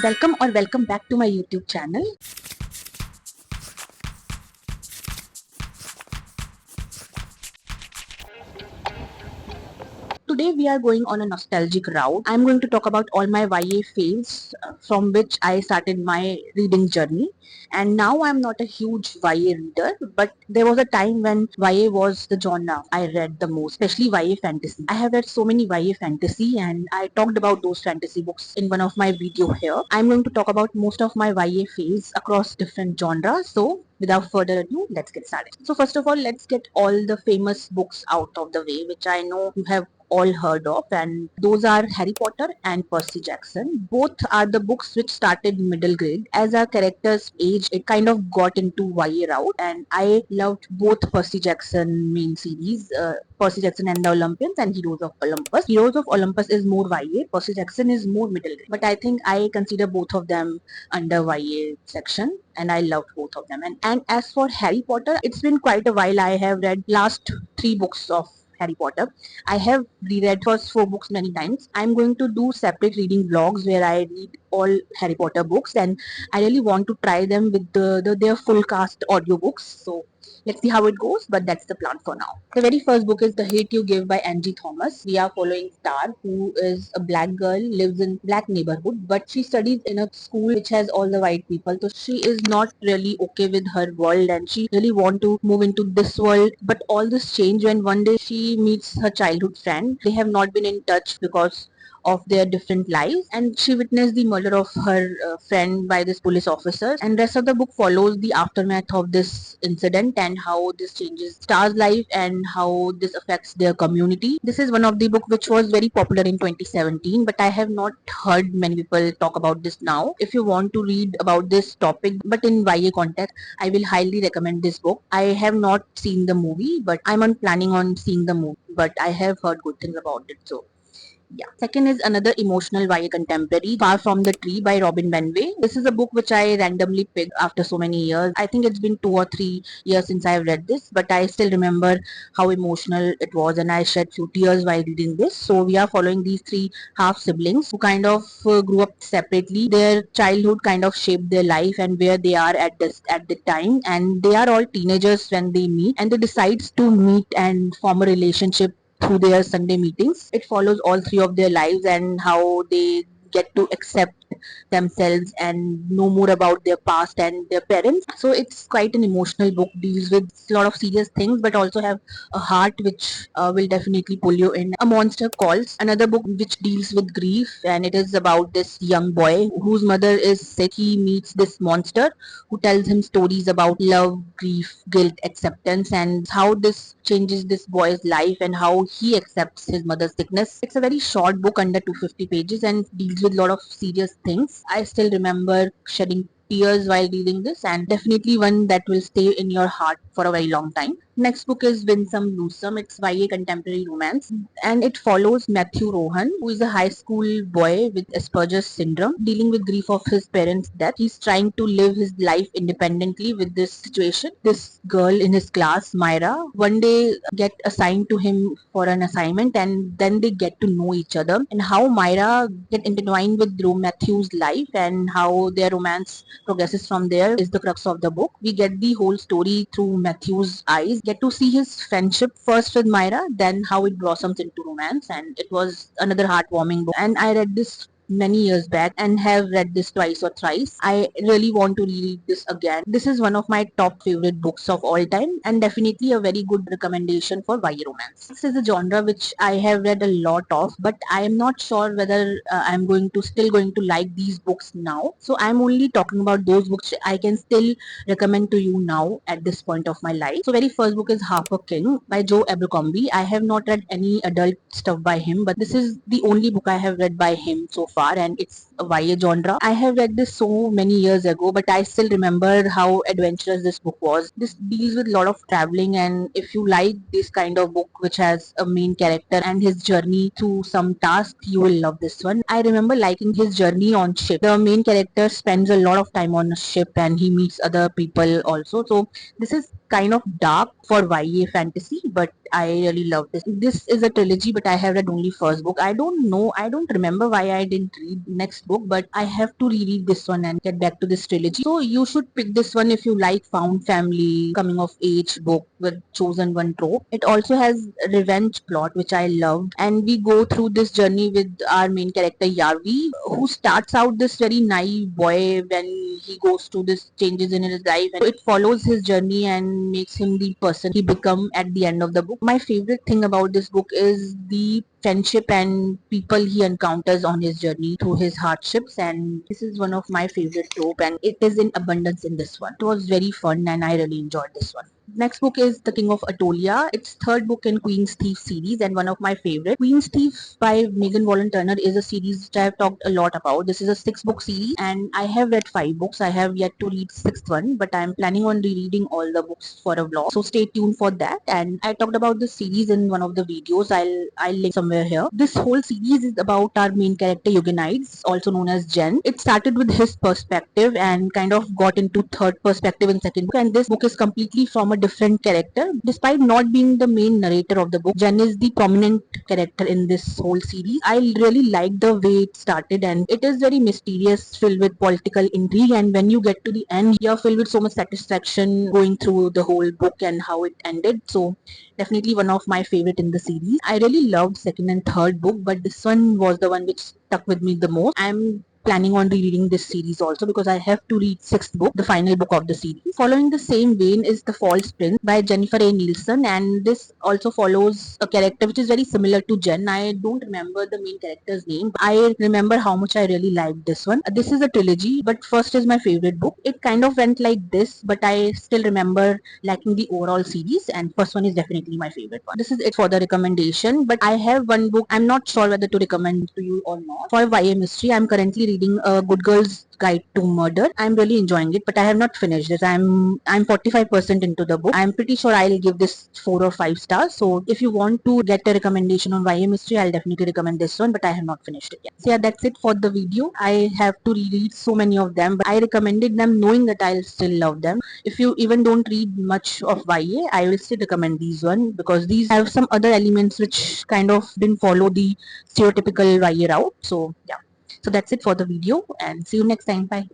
Welcome back to my YouTube channel. Today we are going on a nostalgic route. I'm going to talk about all my YA faves from which I started my reading journey. And now I'm not a huge YA reader, but there was a time when YA was the genre I read the most, especially YA fantasy. I have read so many YA fantasy and I talked about those fantasy books in one of my video here. I'm going to talk about most of my YA faves across different genres. So without further ado, let's get started. So first of all, let's get all the famous books out of the way, which I know you have all heard of, and those are Harry Potter and Percy Jackson. Both are the books which started middle grade. As our characters age, it kind of got into YA route, and I loved both Percy Jackson main series, Percy Jackson and the Olympians, and Heroes of Olympus. Heroes of Olympus is more YA, Percy Jackson is more middle grade, but I think I consider both of them under YA section, and I loved both of them. And as for Harry Potter, it's been quite a while. I have read last 3 books of Harry Potter. I have reread first 4 books many times. I'm going to do separate reading vlogs where I read all Harry Potter books, and I really want to try them with their full cast audiobooks. So let's see how it goes, but that's the plan for now. The very first book is The Hate You Give by Angie Thomas. We are following Star, who is a black girl, lives in black neighborhood, but she studies in a school which has all the white people. So she is not really okay with her world and she really want to move into this world. But all this change when one day she meets her childhood friend. They have not been in touch because of their different lives, and she witnessed the murder of her friend by this police officer, and rest of the book follows the aftermath of this incident and how this changes Star's life and how this affects their community. This is one of the book which was very popular in 2017, but I have not heard many people talk about this now. If you want to read about this topic but in YA context, I will highly recommend this book. I have not seen the movie, but I'm on planning on seeing the movie, but I have heard good things about it. So yeah. Second is another emotional YA contemporary, Far From the Tree by Robin Benway. This is a book which I randomly picked after so many years. I think it's been 2 or 3 years since I've read this, but I still remember how emotional it was and I shed few tears while reading this. So we are following these 3 half siblings who kind of grew up separately. Their childhood kind of shaped their life and where they are at the time, and they are all teenagers when they meet, and they decides to meet and form a relationship through their Sunday meetings. It follows all 3 of their lives and how they get to accept themselves and know more about their past and their parents. So it's quite an emotional book, deals with a lot of serious things but also have a heart which will definitely pull you in. A Monster Calls, another book which deals with grief, and it is about this young boy whose mother is sick. He meets this monster who tells him stories about love, grief, guilt, acceptance, and how this changes this boy's life and how he accepts his mother's sickness. It's a very short book, under 250 pages, and deals with a lot of serious things. I still remember shedding tears while reading this, and definitely one that will stay in your heart for a very long time. Next book is Winsome Loosum. It's YA contemporary romance, and it follows Matthew Rohan, who is a high school boy with Asperger's syndrome, dealing with grief of his parents' death. He's trying to live his life independently with this situation. This girl in his class, Myra, one day get assigned to him for an assignment, and then they get to know each other, and how Myra get intertwined with Matthew's life and how their romance progresses from there is the crux of the book. We get the whole story through Matthew's eyes, get to see his friendship first with Myra, then how it blossoms into romance, and it was another heartwarming book. And I read this many years back and have read this twice or thrice. I really want to read this again. This is one of my top favorite books of all time and definitely a very good recommendation for YA romance. This is a genre which I have read a lot of, but I am not sure whether I'm still going to like these books now. So I'm only talking about those books I can still recommend to you now at this point of my life. So very first book is Half a King by Joe Abercrombie. I have not read any adult stuff by him, but this is the only book I have read by him so far, and it's a YA genre. I have read this so many years ago, but I still remember how adventurous this book was. This deals with a lot of traveling, and if you like this kind of book which has a main character and his journey through some task, you will love this one. I remember liking his journey on ship. The main character spends a lot of time on a ship and he meets other people also. So this is kind of dark for YA fantasy, but I really love this. This is a trilogy, but I have read only first book. I don't know, I don't remember why I didn't didn't read next book, but I have to reread this one and get back to this trilogy. So you should pick this one if you like found family, coming of age book with chosen one trope. It also has a revenge plot, which I loved, and we go through this journey with our main character Yarvi, who starts out this very naive boy when he goes through this changes in his life, and it follows his journey and makes him the person he become at the end of the book. My favorite thing about this book is the friendship and people he encounters on his journey through his hardships, and this is one of my favorite trope, and it is in abundance in this one. It was very fun and I really enjoyed this one. Next book is The King of Attolia. It's third book in Queen's Thief series and one of my favorite. Queen's Thief by Megan Wallen Turner is a series which I have talked a lot about. This is a 6-book series and I have read 5 books. I have yet to read 6th one, but I'm planning on rereading all the books for a vlog. So stay tuned for that. And I talked about this series in one of the videos. I'll link somewhere here. This whole series is about our main character Eugenides, also known as Jen. It started with his perspective and kind of got into third perspective in second book, and this book is completely from a different character. Despite not being the main narrator of the book, Jen is the prominent character in this whole series. I really like the way it started, and it is very mysterious, filled with political intrigue, and when you get to the end, you're filled with so much satisfaction going through the whole book and how it ended. So definitely one of my favorite in the series. I really loved second and third book, but this one was the one which stuck with me the most. I'm planning on rereading this series also because I have to read 6th book, the final book of the series. Following the same vein is The False Prince by Jennifer A. Nielsen, and this also follows a character which is very similar to Jen. I don't remember the main character's name, but I remember how much I really liked this one. This is a trilogy, but first is my favorite book. It kind of went like this, but I still remember liking the overall series, and first one is definitely my favorite one. This is it for the recommendation, but I have one book I'm not sure whether to recommend to you or not. For YA mystery, I'm currently reading A Good Girl's Guide to Murder. I'm really enjoying it, but I have not finished it. I'm 45% into the book. I'm pretty sure I'll give this 4 or 5 stars. So if you want to get a recommendation on YA mystery, I'll definitely recommend this one, but I have not finished it yet. So yeah, that's it for the video. I have to reread so many of them, but I recommended them knowing that I'll still love them. If you even don't read much of YA, I will still recommend these one because these have some other elements which kind of didn't follow the stereotypical YA route. So yeah. So that's it for the video and see you next time. Bye.